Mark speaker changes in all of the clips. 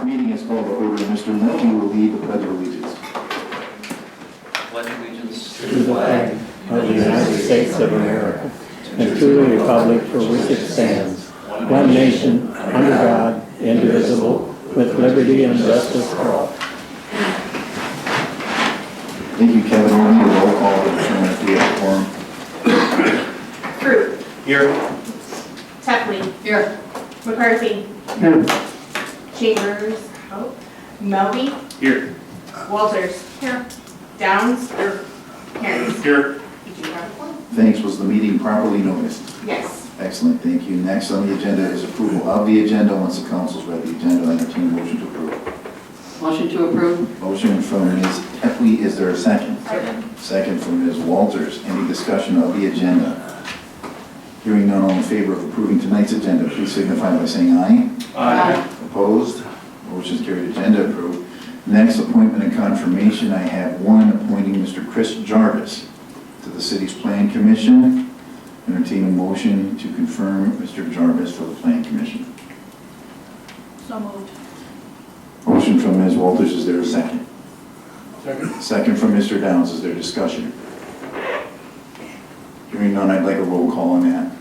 Speaker 1: Meeting is called to order. Mr. Miller, you will lead the Pledge of Allegiance.
Speaker 2: Pledge allegiance
Speaker 3: to the flag of the United States of America and to the republic for which it stands, one nation, under God, indivisible, with liberty and justice for all.
Speaker 1: Thank you, Kevin. We'll need a roll call to determine if we have a quorum.
Speaker 4: Fruit.
Speaker 2: Here.
Speaker 4: Tepley.
Speaker 5: Here.
Speaker 4: McCarthy.
Speaker 3: Here.
Speaker 4: Chambers. Melby.
Speaker 2: Here.
Speaker 4: Walters. Here. Downs. Here. Harris.
Speaker 2: Here.
Speaker 4: Did you have a quorum?
Speaker 1: Thanks. Was the meeting properly noticed?
Speaker 4: Yes.
Speaker 1: Excellent. Thank you. Next on the agenda is approval of the agenda. Once the council's read the agenda, I entertain a motion to approve.
Speaker 5: Motion to approve.
Speaker 1: Motion from Ms. Epley. Is there a second?
Speaker 4: Second.
Speaker 1: Second from Ms. Walters. Any discussion of the agenda? Hearing none, all in favor of approving tonight's agenda, please signify by saying aye.
Speaker 5: Aye.
Speaker 1: Opposed? Motion is carried. Agenda approved. Next, appointment and confirmation. I have one appointing Mr. Chris Jarvis to the city's Plan Commission. Entertain a motion to confirm Mr. Jarvis for the Plan Commission.
Speaker 5: So moved.
Speaker 1: Motion from Ms. Walters. Is there a second?
Speaker 3: Second.
Speaker 1: Second from Mr. Downs. Is there discussion? Hearing none, I'd like a roll call on that.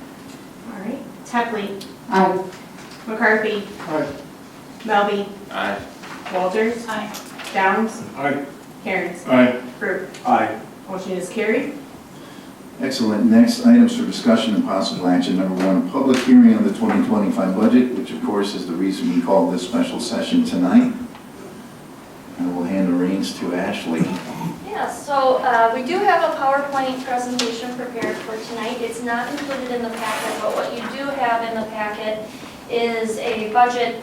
Speaker 4: All right. Tepley.
Speaker 5: Aye.
Speaker 4: McCarthy.
Speaker 3: Aye.
Speaker 4: Melby.
Speaker 2: Aye.
Speaker 4: Walters.
Speaker 5: Aye.
Speaker 4: Downs.
Speaker 3: Aye.
Speaker 4: Harris.
Speaker 3: Aye.
Speaker 4: Fruit.
Speaker 3: Aye.
Speaker 4: Motion is carried.
Speaker 1: Excellent. Next, items for discussion and possible action. Number one, public hearing on the 2025 budget, which of course is the reason we called this special session tonight. And we'll hand the reins to Ashley.
Speaker 6: Yeah, so we do have a PowerPoint presentation prepared for tonight. It's not included in the packet, but what you do have in the packet is a budget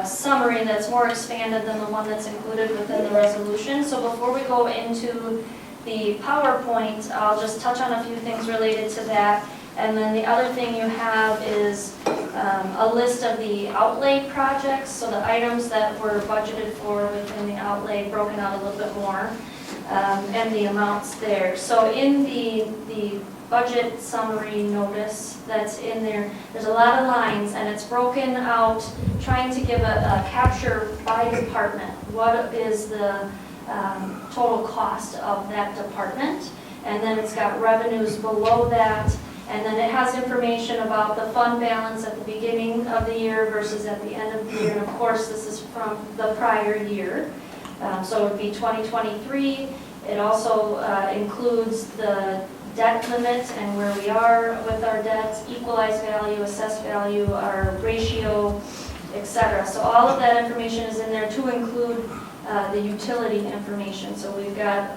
Speaker 6: summary that's more expanded than the one that's included within the resolution. So before we go into the PowerPoint, I'll just touch on a few things related to that. And then the other thing you have is a list of the outlay projects, so the items that were budgeted for within the outlay broken out a little bit more, and the amounts there. So in the budget summary notice that's in there, there's a lot of lines, and it's broken out, trying to give a capture by department. What is the total cost of that department? And then it's got revenues below that. And then it has information about the fund balance at the beginning of the year versus at the end of the year. And of course, this is from the prior year. So it would be 2023. It also includes the debt limit and where we are with our debts, equalized value, assessed value, our ratio, etc. So all of that information is in there to include the utility information. So we've got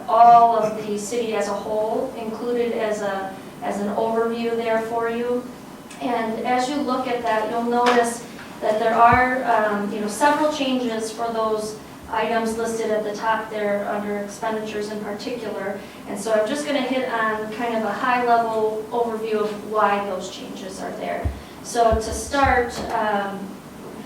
Speaker 6: all of the city as a whole included as an overview there for you. And as you look at that, you'll notice that there are several changes for those items listed at the top there under expenditures in particular. And so I'm just going to hit on kind of a high-level overview of why those changes are there. So to start,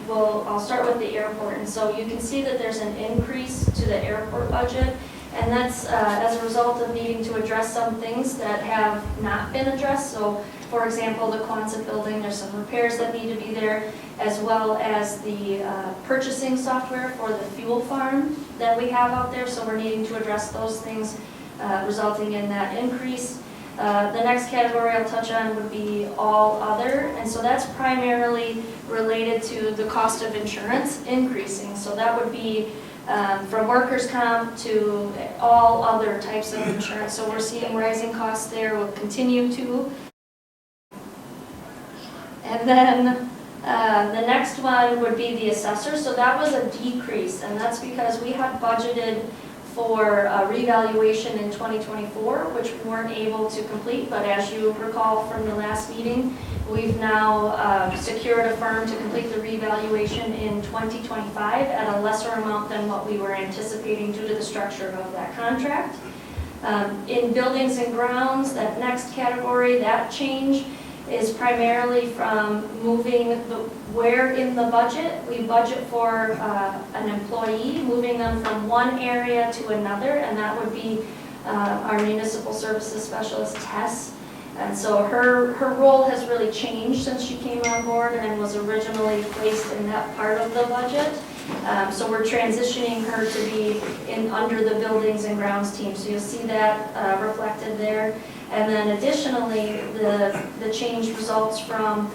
Speaker 6: I'll start with the airport. And so you can see that there's an increase to the airport budget. And that's as a result of needing to address some things that have not been addressed. So, for example, the Quonset building, there's some repairs that need to be there, as well as the purchasing software for the fuel farm that we have out there. So we're needing to address those things, resulting in that increase. The next category I'll touch on would be all other. And so that's primarily related to the cost of insurance increasing. So that would be from workers' comp to all other types of insurance. So we're seeing rising costs there, will continue to. And then the next one would be the assessor. So that was a decrease, and that's because we had budgeted for a revaluation in 2024, which we weren't able to complete. But as you recall from the last meeting, we've now secured a firm to complete the revaluation in 2025 at a lesser amount than what we were anticipating due to the structure of that contract. In buildings and grounds, that next category, that change is primarily from moving where in the budget we budget for an employee, moving them from one area to another, and that would be our municipal services specialist, Tess. And so her role has really changed since she came on board and was originally placed in that part of the budget. So we're transitioning her to be under the buildings and grounds team. So you'll see that reflected there. And then additionally, the change results from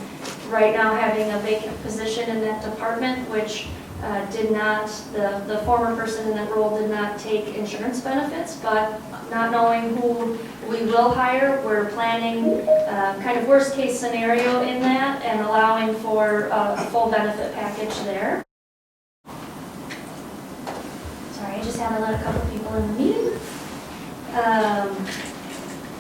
Speaker 6: right now having a vacant position in that department, which the former person in that role did not take insurance benefits, but not knowing who we will hire, we're planning kind of worst case scenario in that and allowing for a full benefit package there. Sorry, I just had to let a couple people in the meeting.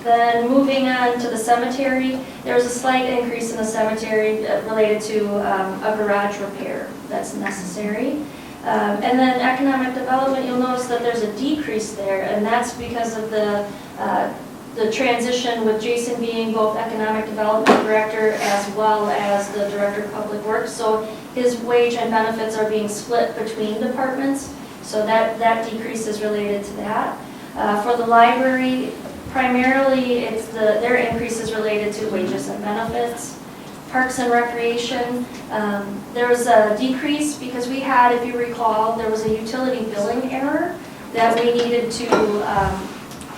Speaker 6: Then moving on to the cemetery, there's a slight increase in the cemetery related to a garage repair that's necessary. And then economic development, you'll notice that there's a decrease there, and that's because of the transition with Jason being both economic development director as well as the director of public works. So his wage and benefits are being split between departments, so that decrease is related to that. For the library, primarily, their increase is related to wages and benefits. Parks and Recreation, there was a decrease because we had, if you recall, there was a utility billing error that we needed to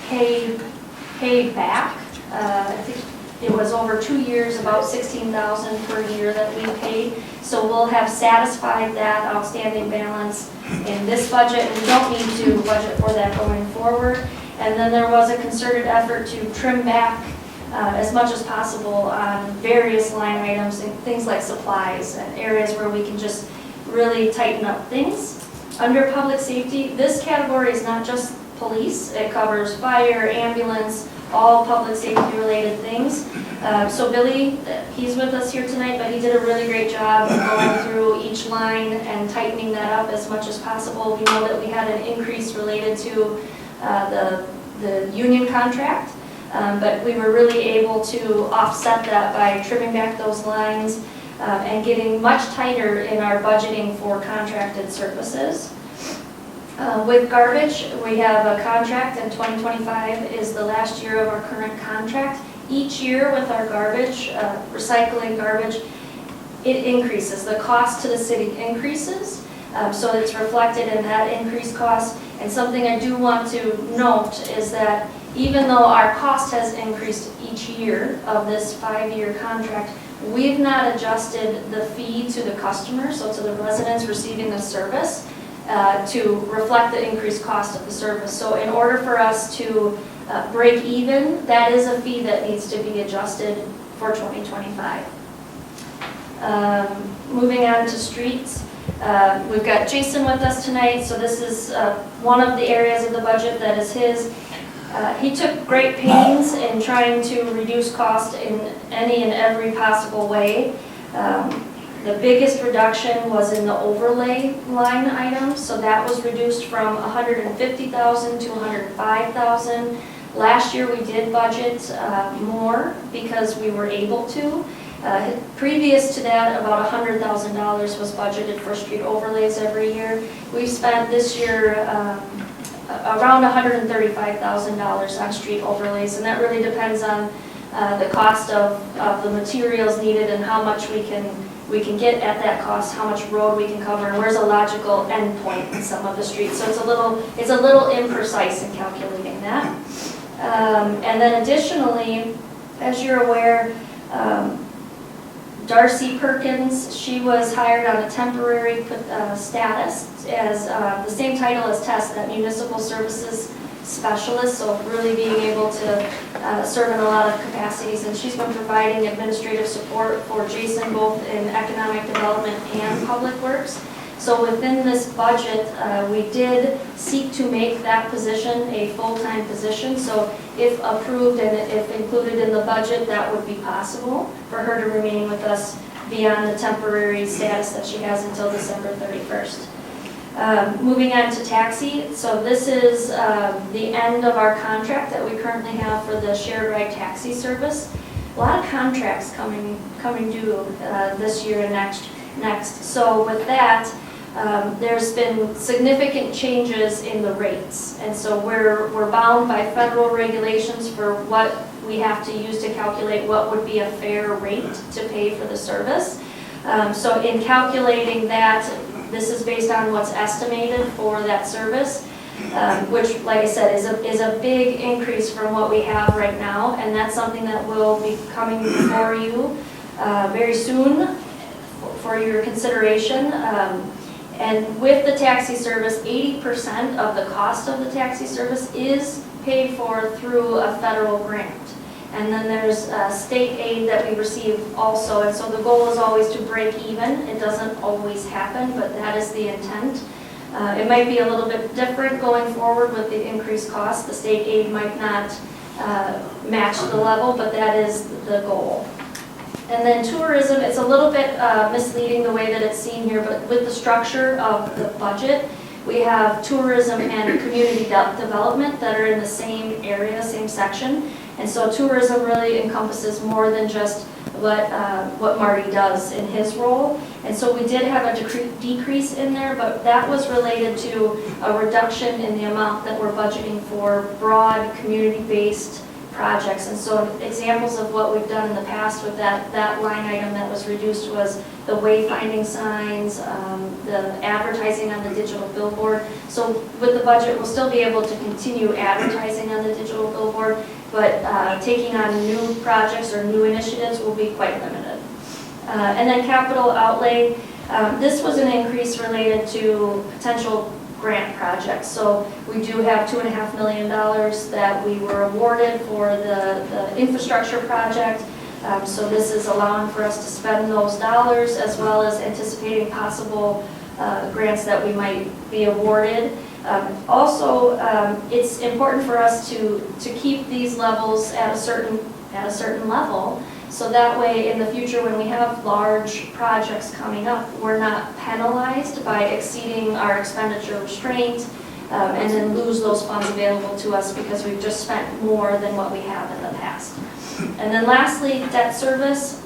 Speaker 6: pay back. I think it was over 2 years, about $16,000 per year that we paid. So we'll have satisfied that outstanding balance in this budget, and we don't need to budget for that going forward. And then there was a concerted effort to trim back as much as possible on various line items, and things like supplies and areas where we can just really tighten up things. Under public safety, this category is not just police, it covers fire, ambulance, all public safety related things. So Billy, he's with us here tonight, but he did a really great job of going through each line and tightening that up as much as possible. We know that we had an increase related to the union contract, but we were really able to offset that by trimming back those lines and getting much tighter in our budgeting for contracted services. With garbage, we have a contract, and 2025 is the last year of our current contract. Each year with our garbage, recycling garbage, it increases. The cost to the city increases, so it's reflected in that increased cost. And something I do want to note is that even though our cost has increased each year of this 5-year contract, we've not adjusted the fee to the customer, so to the residents receiving the service, to reflect the increased cost of the service. So in order for us to break even, that is a fee that needs to be adjusted for 2025. Moving on to streets. We've got Jason with us tonight, so this is one of the areas of the budget that is his. He took great pains in trying to reduce cost in any and every possible way. The biggest reduction was in the overlay line item, so that was reduced from $150,000 to $105,000. Last year we did budget more because we were able to. Previous to that, about $100,000 was budgeted for street overlays every year. We've spent this year around $135,000 on street overlays, and that really depends on the cost of the materials needed and how much we can get at that cost, how much road we can cover, and where's a logical endpoint in some of the streets. So it's a little imprecise in calculating that. And then additionally, as you're aware, Darcy Perkins, she was hired on a temporary status as the same title as Tess, that municipal services specialist, so really being able to serve in a lot of capacities, and she's been providing administrative support for Jason both in economic development and public works. So within this budget, we did seek to make that position a full-time position. So if approved and if included in the budget, that would be possible for her to remain with us beyond the temporary status that she has until December 31st. Moving on to taxi, so this is the end of our contract that we currently have for the shared ride taxi service. A lot of contracts coming due this year and next. So with that, there's been significant changes in the rates, and so we're bound by federal regulations for what we have to use to calculate what would be a fair rate to pay for the service. So in calculating that, this is based on what's estimated for that service, which, like I said, is a big increase from what we have right now, and that's something that will be coming before you very soon for your consideration. And with the taxi service, 80% of the cost of the taxi service is paid for through a federal grant. And then there's state aid that we receive also, and so the goal is always to break even. It doesn't always happen, but that is the intent. It might be a little bit different going forward with the increased cost. The state aid might not match the level, but that is the goal. And then tourism, it's a little bit misleading the way that it's seen here, but with the structure of the budget, we have tourism and community development that are in the same area, same section. And so tourism really encompasses more than just what Marty does in his role. And so we did have a decrease in there, but that was related to a reduction in the amount that we're budgeting for broad community-based projects. And so examples of what we've done in the past with that line item that was reduced was the wayfinding signs, the advertising on the digital billboard. So with the budget, we'll still be able to continue advertising on the digital billboard, but taking on new projects or new initiatives will be quite limited. And then capital outlay, this was an increase related to potential grant projects. So we do have $2.5 million that we were awarded for the infrastructure project. So this is allowing for us to spend those dollars as well as anticipating possible grants that we might be awarded. Also, it's important for us to keep these levels at a certain level, so that way in the future when we have large projects coming up, we're not penalized by exceeding our expenditure restraint and then lose those funds available to us because we've just spent more than what we have in the past. And then lastly, debt service.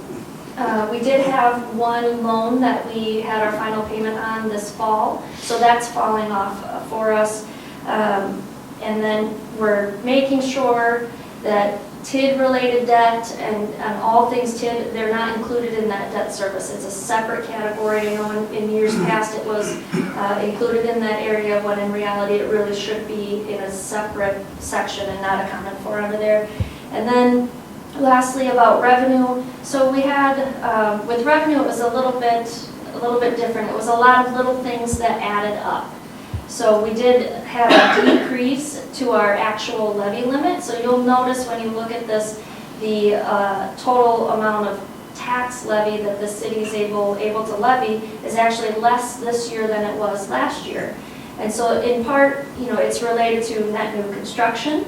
Speaker 6: We did have one loan that we had our final payment on this fall, so that's falling off for us. And then we're making sure that TID-related debt and all things TID, they're not included in that debt service. It's a separate category. I know in years past it was included in that area, when in reality it really should be in a separate section and not accounted for under there. And then lastly, about revenue. So we had, with revenue, it was a little bit different. It was a lot of little things that added up. So we did have a decrease to our actual levy limit. So you'll notice when you look at this, the total amount of tax levy that the city is able to levy is actually less this year than it was last year. And so in part, it's related to net new construction.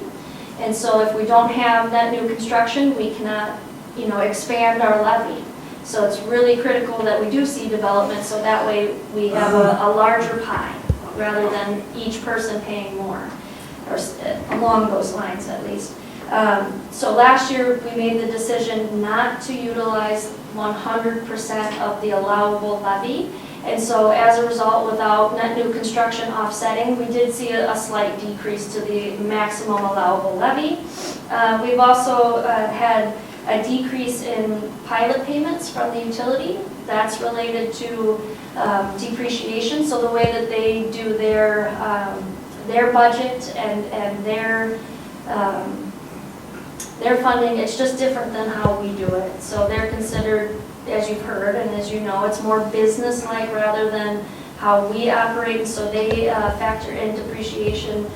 Speaker 6: And so if we don't have that new construction, we cannot, expand our levy. So it's really critical that we do see development, so that way we have a larger pie rather than each person paying more, or along those lines at least. So last year we made the decision not to utilize 100% of the allowable levy. And so as a result, without net new construction offsetting, we did see a slight decrease to the maximum allowable levy. We've also had a decrease in pilot payments from the utility. That's related to depreciation. So the way that they do their budget and their funding, it's just different than how we do it. So they're considered, as you've heard and as you know, it's more business-like rather than how we operate. So they factor in depreciation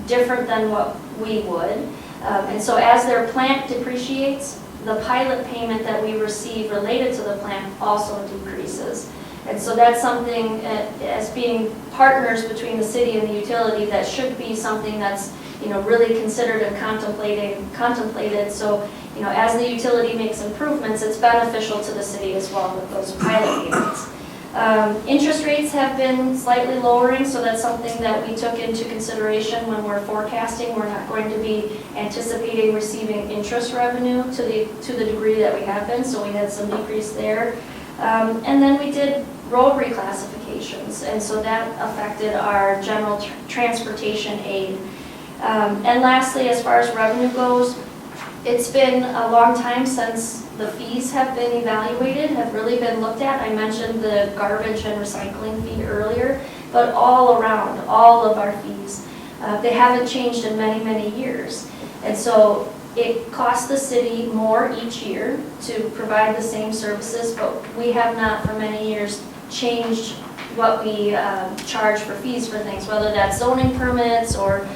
Speaker 6: different than what we would. And so as their plant depreciates, the pilot payment that we receive related to the plant also decreases. And so that's something, as being partners between the city and the utility, that should be something that's really considered and contemplated. So as the utility makes improvements, it's beneficial to the city as well with those pilot payments. Interest rates have been slightly lowering, so that's something that we took into consideration when we're forecasting. We're not going to be anticipating receiving interest revenue to the degree that we have been, so we had some decrease there. And then we did road reclassifications, and so that affected our general transportation aid. And lastly, as far as revenue goes, It's been a long time since the fees have been evaluated, have really been looked at. I mentioned the garbage and recycling fee earlier, but all around, all of our fees, they haven't changed in many, many years. And so it costs the city more each year to provide the same services, but we have not for many years changed what we charge for fees for things, whether that's zoning permits or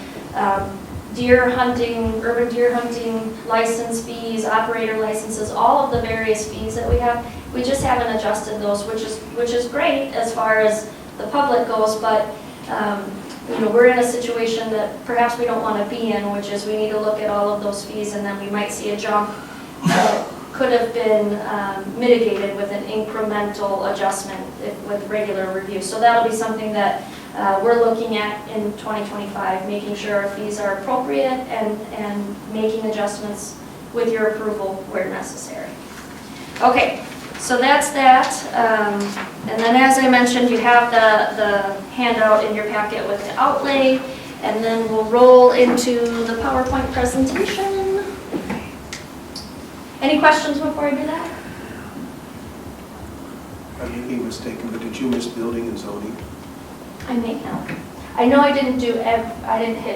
Speaker 6: deer hunting, urban deer hunting license fees, operator licenses, all of the various fees that we have. We just haven't adjusted those, which is great as far as the public goes, but we're in a situation that perhaps we don't want to be in, which is we need to look at all of those fees and then we might see a jump that could have been mitigated with an incremental adjustment with regular review. So that'll be something that we're looking at in 2025, making sure our fees are appropriate and making adjustments with your approval where necessary. Okay, so that's that. And then as I mentioned, you have the handout in your packet with the outlay, and then we'll roll into the PowerPoint presentation. Any questions before I do that?
Speaker 7: I may be mistaken, but did you miss building and zoning?
Speaker 6: I may have. I know I didn't hit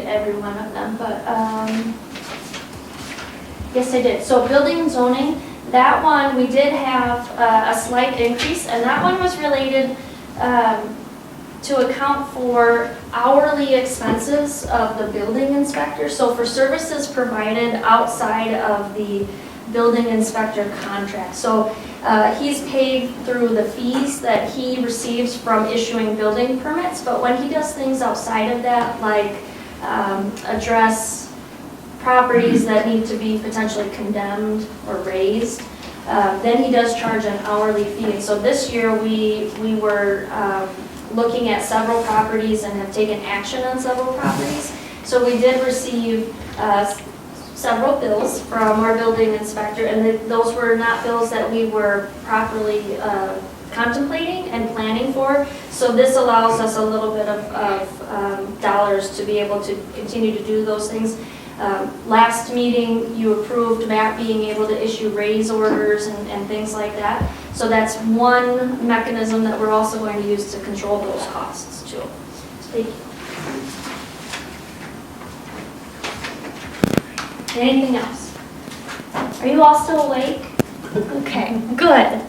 Speaker 6: every one of them, but yes, I did. So building and zoning, that one we did have a slight increase, and that one was related to account for hourly expenses of the building inspector. So for services provided outside of the building inspector contract. So he's paid through the fees that he receives from issuing building permits, but when he does things outside of that, like address properties that need to be potentially condemned or raised, then he does charge an hourly fee. And so this year we were looking at several properties and have taken action on several properties. So we did receive several bills from our building inspector, and those were not bills that we were properly contemplating and planning for. So this allows us a little bit of dollars to be able to continue to do those things. Last meeting, you approved Matt being able to issue raise orders and things like that. So that's one mechanism that we're also going to use to control those costs too. Thank you. Anything else? Are you all still awake? Okay, good.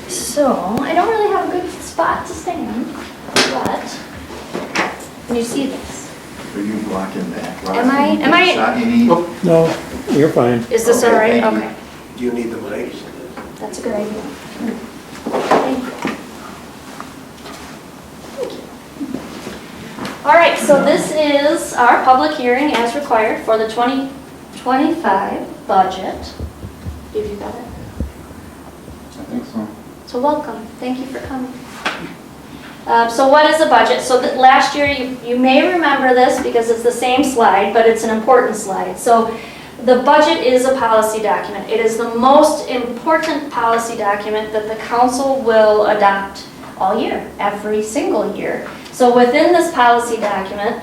Speaker 6: So, I don't really have a good spot to stand, but can you see this?
Speaker 1: Are you blocking that?
Speaker 6: Am I-
Speaker 1: Shot you need?
Speaker 3: No, you're fine.
Speaker 6: Is this all right?
Speaker 1: Okay, thank you.
Speaker 6: Okay,
Speaker 7: Do you need the mic?
Speaker 6: that's a good idea. Thank you. All right, so this is our public hearing as required for the 2025 budget. Did you got it?
Speaker 1: I think so.
Speaker 6: So welcome, thank you for coming. So what is a budget? So last year, you may remember this because it's the same slide, but it's an important slide. So the budget is a policy document. It is the most important policy document that the council will adopt all year, every single year. So within this policy document,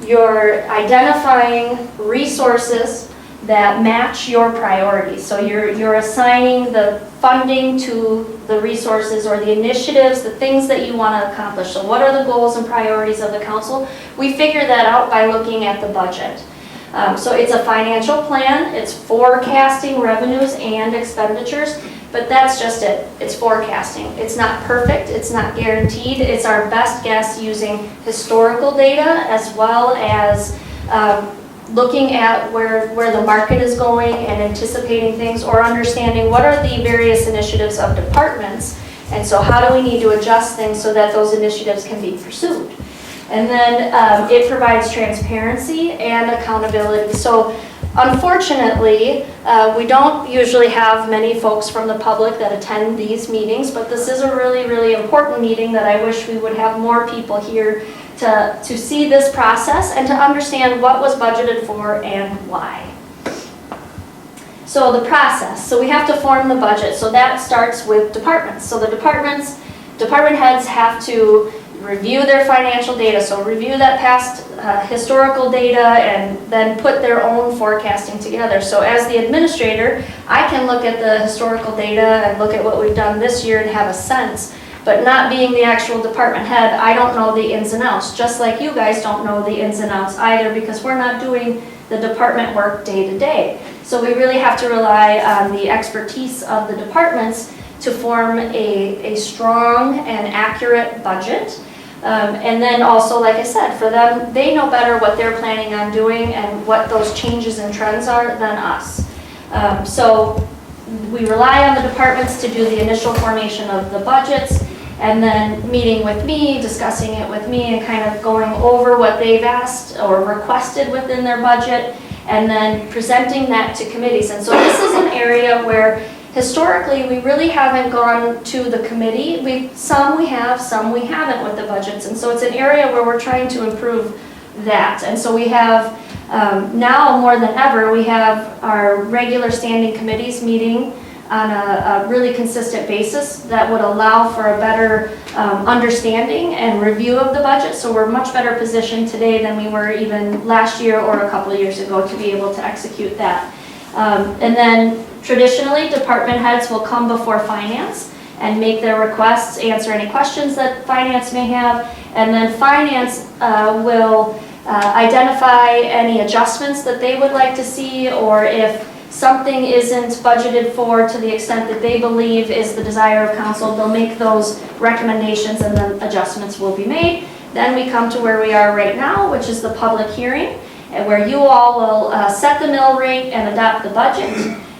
Speaker 6: you're identifying resources that match your priorities. So you're assigning the funding to the resources or the initiatives, the things that you want to accomplish. So what are the goals and priorities of the council? We figure that out by looking at the budget. So it's a financial plan, it's forecasting revenues and expenditures, but that's just it. It's forecasting. It's not perfect, it's not guaranteed. It's our best guess using historical data as well as looking at where the market is going and anticipating things, or understanding what are the various initiatives of departments, and so how do we need to adjust things so that those initiatives can be pursued. And then it provides transparency and accountability. So unfortunately, we don't usually have many folks from the public that attend these meetings, but this is a really, really important meeting that I wish we would have more people here to see this process and to understand what was budgeted for and why. So the process, so we have to form the budget. So that starts with departments. So the department heads have to review their financial data. So review that past historical data and then put their own forecasting together. So as the administrator, I can look at the historical data and look at what we've done this year and have a sense. But not being the actual department head, I don't know the ins and outs, just like you guys don't know the ins and outs either, because we're not doing the department work day to day. So we really have to rely on the expertise of the departments to form a strong and accurate budget. And then also, like I said, for them, they know better what they're planning on doing and what those changes and trends are than us. So we rely on the departments to do the initial formation of the budgets, and then meeting with me, discussing it with me, and kind of going over what they've asked or requested within their budget, and then presenting that to committees. And so this is an area where historically we really haven't gone to the committee. Some we have, some we haven't with the budgets. And so it's an area where we're trying to improve that. And so we have now more than ever, we have our regular standing committees meeting on a really consistent basis that would allow for a better understanding and review of the budget. So we're much better positioned today than we were even last year or a couple of years ago to be able to execute that. And then traditionally, department heads will come before finance and make their requests, answer any questions that finance may have, and then finance will identify any adjustments that they would like to see, or if something isn't budgeted for to the extent that they believe is the desire of council, they'll make those recommendations and then adjustments will be made. Then we come to where we are right now, which is the public hearing, and where you all will set the mill rate and adopt the budget.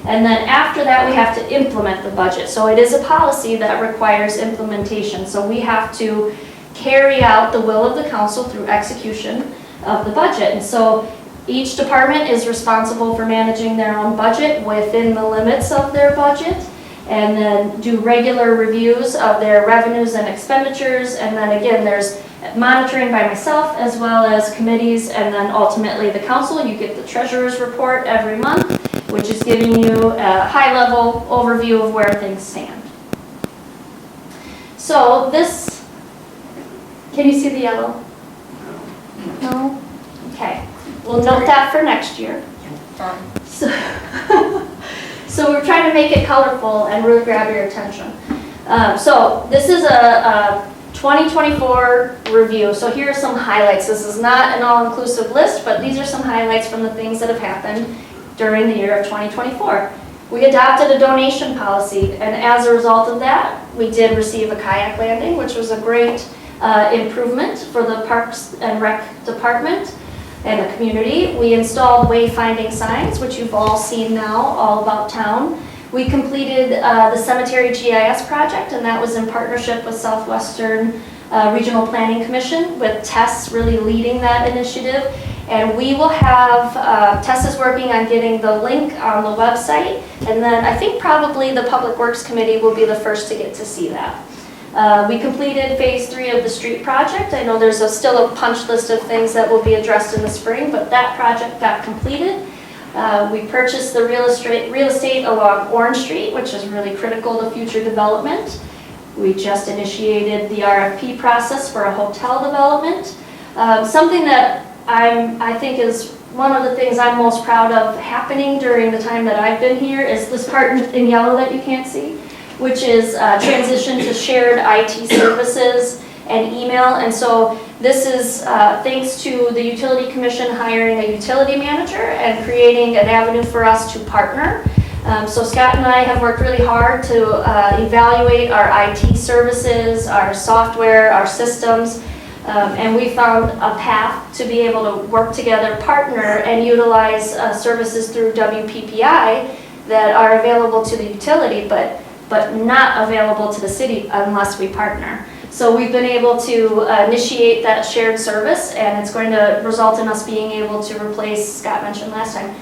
Speaker 6: And then after that, we have to implement the budget. So it is a policy that requires implementation. So we have to carry out the will of the council through execution of the budget. And so each department is responsible for managing their own budget within the limits of their budget, and then do regular reviews of their revenues and expenditures. And then again, there's monitoring by myself as well as committees, and then ultimately the council. You get the treasurer's report every month, which is giving you a high-level overview of where things stand. So this, can you see the yellow? No? Okay. We'll note that for next year. So we're trying to make it colorful and really grab your attention. So this is a 2024 review. So here are some highlights. This is not an all-inclusive list, but these are some highlights from the things that have happened during the year of 2024. We adopted a donation policy, and as a result of that, we did receive a kayak landing, which was a great improvement for the Parks and Rec Department and the community. We installed wayfinding signs, which you've all seen now, all about town. We completed the cemetery GIS project, and that was in partnership with Southwestern Regional Planning Commission, with Tess really leading that initiative. And we will have, Tess is working on getting the link on the website, and then I think probably the Public Works Committee will be the first to get to see that. We completed phase 3 of the street project. I know there's still a punch list of things that will be addressed in the spring, but that project got completed. We purchased the real estate along Orange Street, which is really critical to future development. We just initiated the RFP process for a hotel development. Something that I think is one of the things I'm most proud of happening during the time that I've been here is this part in yellow that you can't see, which is transition to shared IT services and email. And so this is thanks to the Utility Commission hiring a utility manager and creating an avenue for us to partner. So Scott and I have worked really hard to evaluate our IT services, our software, our systems, and we found a path to be able to work together, partner, and utilize services through WPPI that are available to the utility, but not available to the city unless we partner. So we've been able to initiate that shared service, and it's going to result in us being able to replace, Scott mentioned last time,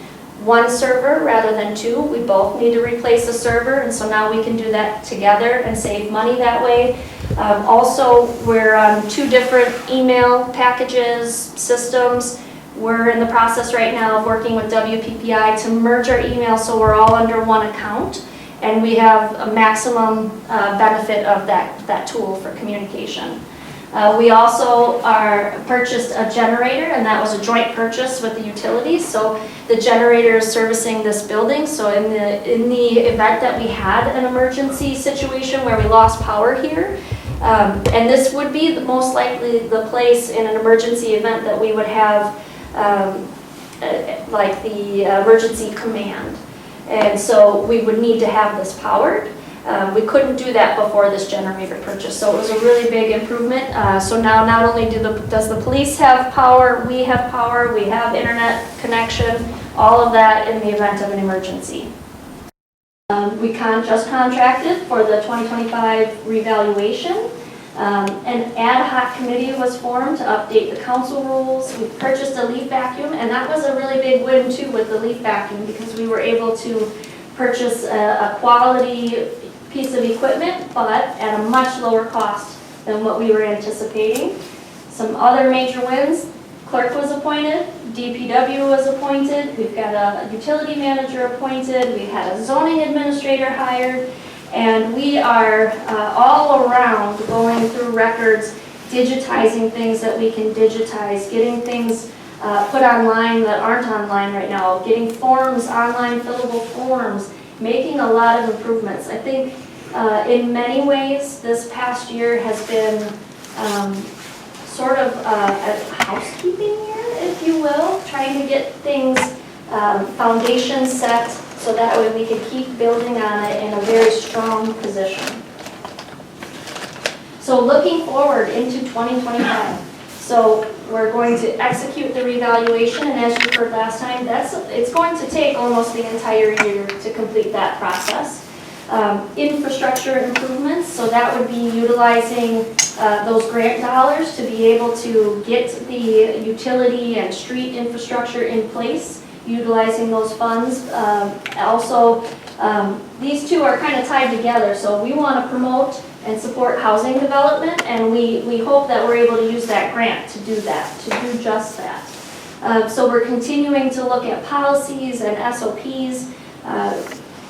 Speaker 6: one server rather than two. We both need to replace a server, and so now we can do that together and save money that way. Also, we're on 2 different email packages, systems. We're in the process right now of working with WPPI to merge our email so we're all under one account, and we have a maximum benefit of that tool for communication. We also purchased a generator, and that was a joint purchase with the utilities. So the generator is servicing this building. So in the event that we had an emergency situation where we lost power here, and this would be most likely the place in an emergency event that we would have like the emergency command. And so we would need to have this powered. We couldn't do that before this generator purchase, so it was a really big improvement. So now not only does the police have power, we have internet connection, all of that in the event of an emergency. We just contracted for the 2025 revaluation. An ad hoc committee was formed to update the council rules. We purchased a leaf vacuum, and that was a really big win too with the leaf vacuum, because we were able to purchase a quality piece of equipment, but at a much lower cost than what we were anticipating. Some other major wins: clerk was appointed, DPW was appointed, we've got a utility manager appointed, we had a zoning administrator hired, and we are all around going through records, digitizing things that we can digitize, getting things put online that aren't online right now, getting forms, online fillable forms, making a lot of improvements. I think in many ways this past year has been sort of a housekeeping year, if you will, trying to get things, foundation set, so that way we can keep building on it in a very strong position. So looking forward into 2025. So we're going to execute the revaluation, and as you heard last time, it's going to take almost the entire year to complete that process. Infrastructure improvements, so that would be utilizing those grant dollars to be able to get the utility and street infrastructure in place, utilizing those funds. Also, these two are kind of tied together, so we want to promote and support housing development, and we hope that we're able to use that grant to do that, to do just that. So we're continuing to look at policies and SOPs.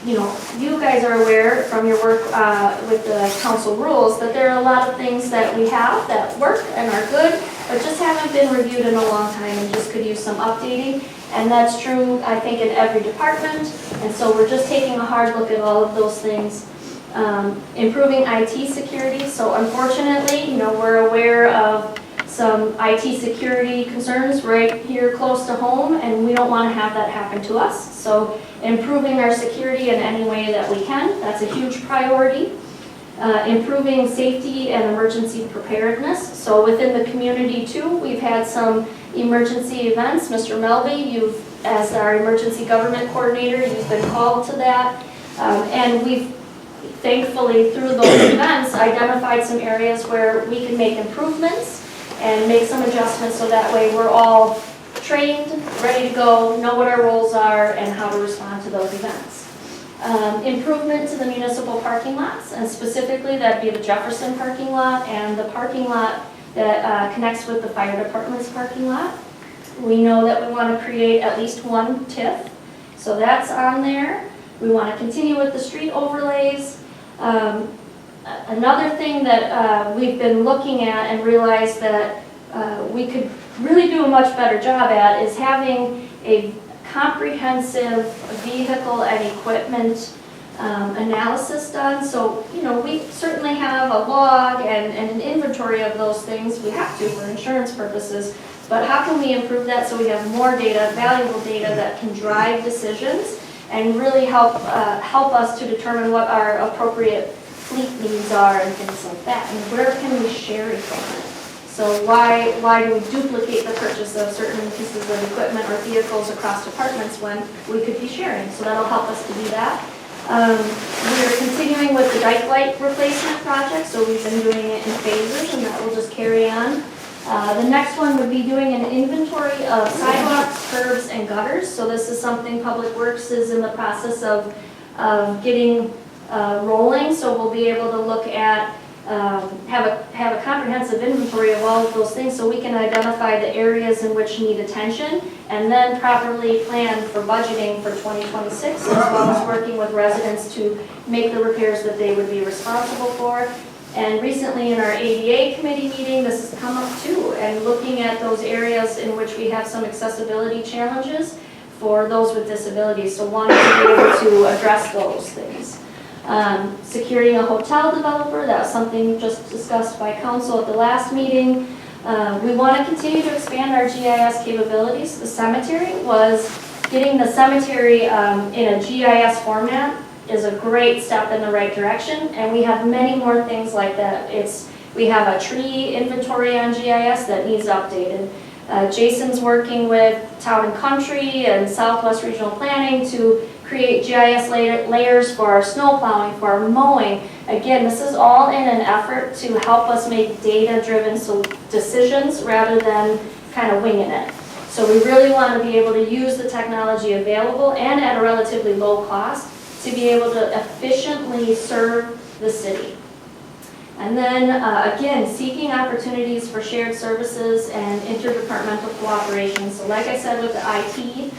Speaker 6: You know, you guys are aware from your work with the council rules that there are a lot of things that we have that work and are good, but just haven't been reviewed in a long time and just could use some updating. And that's true, I think, in every department. And so we're just taking a hard look at all of those things. Improving IT security. So unfortunately, you know, we're aware of some IT security concerns right here close to home, and we don't want to have that happen to us. So improving our security in any way that we can, that's a huge priority. Improving safety and emergency preparedness. So within the community too, we've had some emergency events. Mr. Melby, as our emergency government coordinator, you've been called to that. And we've thankfully through those events identified some areas where we can make improvements and make some adjustments, so that way we're all trained, ready to go, know what our roles are and how to respond to those events. Improvement to the municipal parking lots, and specifically that'd be the Jefferson parking lot and the parking lot that connects with the fire department's parking lot. We know that we want to create at least one TIF, so that's on there. We want to continue with the street overlays. Another thing that we've been looking at and realized that we could really do a much better job at is having a comprehensive vehicle and equipment analysis done. So, you know, we certainly have a log and an inventory of those things. We have to for insurance purposes. But how can we improve that so we have more data, valuable data that can drive decisions and really help us to determine what our appropriate fleet needs are and things like that, and where can we share equipment? So why do we duplicate the purchase of certain pieces of equipment or vehicles across departments when we could be sharing? So that'll help us to do that. We're continuing with the dike light replacement project, so we've been doing it in phases, and that will just carry on. The next one would be doing an inventory of sidewalks, curbs, and gutters. So this is something Public Works is in the process of getting rolling. So we'll be able to look at, have a comprehensive inventory of all of those things so we can identify the areas in which need attention and then properly plan for budgeting for 2026, as well as working with residents to make the repairs that they would be responsible for. And recently in our ADA committee meeting, this has come up too, and looking at those areas in which we have some accessibility challenges for those with disabilities. So wanting to be able to address those things. Securing a hotel developer, that's something just discussed by council at the last meeting. We want to continue to expand our GIS capabilities. The cemetery was getting the cemetery in a GIS format is a great step in the right direction, and we have many more things like that. We have a tree inventory on GIS that needs updated. Jason's working with Town and Country and Southwest Regional Planning to create GIS layers for our snow plowing, for our mowing. Again, this is all in an effort to help us make data-driven decisions rather than kind of winging it. So we really want to be able to use the technology available and at a relatively low cost to be able to efficiently serve the city. And then, again, seeking opportunities for shared services and interdepartmental cooperation. So like I said with the IT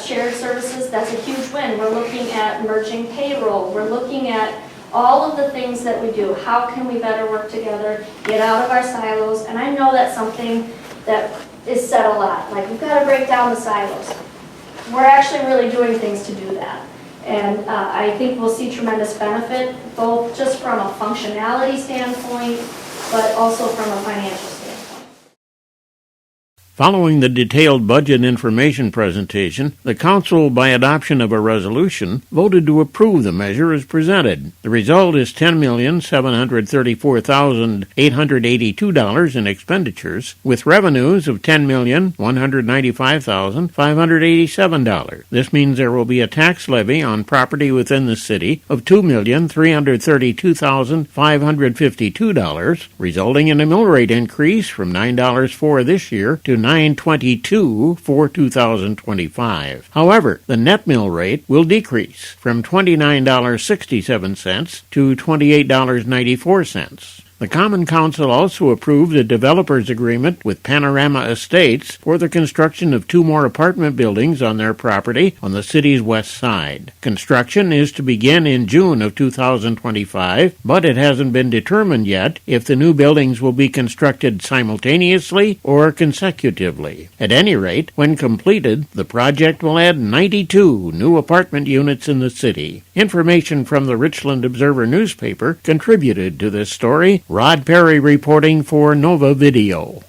Speaker 6: shared services, that's a huge win. We're looking at merging payroll. We're looking at all of the things that we do. How can we better work together, get out of our silos? And I know that's something that is said a lot, like we've got to break down the silos. We're actually really doing things to do that. And I think we'll see tremendous benefit, both just from a functionality standpoint, but also from a financial standpoint.
Speaker 3: Following the detailed budget information presentation, the Council, by adoption of a resolution, voted to approve the measure as presented. The result is $10,734,882 in expenditures, with revenues of $10,195,587. This means there will be a tax levy on property within the city of $2,332,552, resulting in a mill rate increase from $9.04 this year to $9.22 for 2025. However, the net mill rate will decrease from $29.67 to $28.94. The Common Council also approved a developer's agreement with Panorama Estates for the construction of 2 more apartment buildings on their property on the city's west side. Construction is to begin in June of 2025, but it hasn't been determined yet if the new buildings will be constructed simultaneously or consecutively. At any rate, when completed, the project will add 92 new apartment units in the city. Information from the Richland Observer newspaper contributed to this story. Rod Perry reporting for Nova Video.